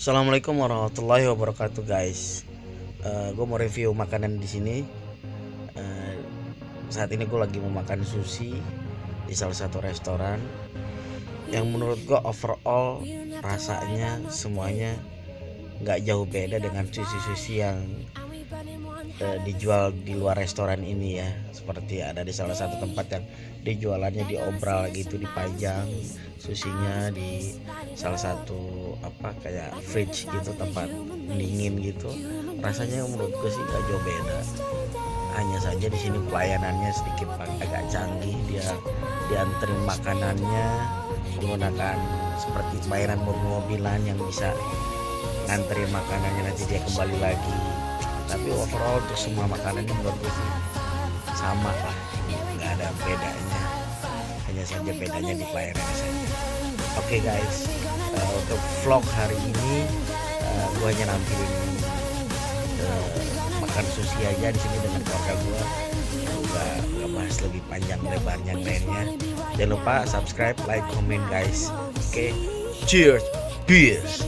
Assalamualaikum warahmatullahi wabarakatuh guys. Gue mau review makanan di sini. Eh, Saat ini gue lagi mau makan sushi di salah satu restoran yang menurut gue overall rasanya semuanya nggak jauh beda dengan sushi-sushi yang dijual di luar restoran ini ya. Seperti ada di salah satu tempat yang dijualannya diobral gitu, dipajang susinya di salah satu kayak fridge gitu, tempat dingin gitu. Rasanya menurut gue sih gak jauh beda, hanya saja di sini pelayanannya sedikit agak canggih. Dia dianterin makanannya menggunakan seperti bayaran mobil-mobilan yang bisa nganterin makanannya, nanti dia kembali lagi. Tapi overall untuk semua makanannya menurut gue sih sama lah, nggak ada bedanya, hanya saja bedanya di pelayanan saja. Oke guys, untuk vlog hari ini gue hanya nampilin makan sushi aja di sini dengan keluarga gue. Nggak bahas lebih panjang lebarnya lainnya. Jangan lupa subscribe, like, comment guys. Oke, cheers, peace.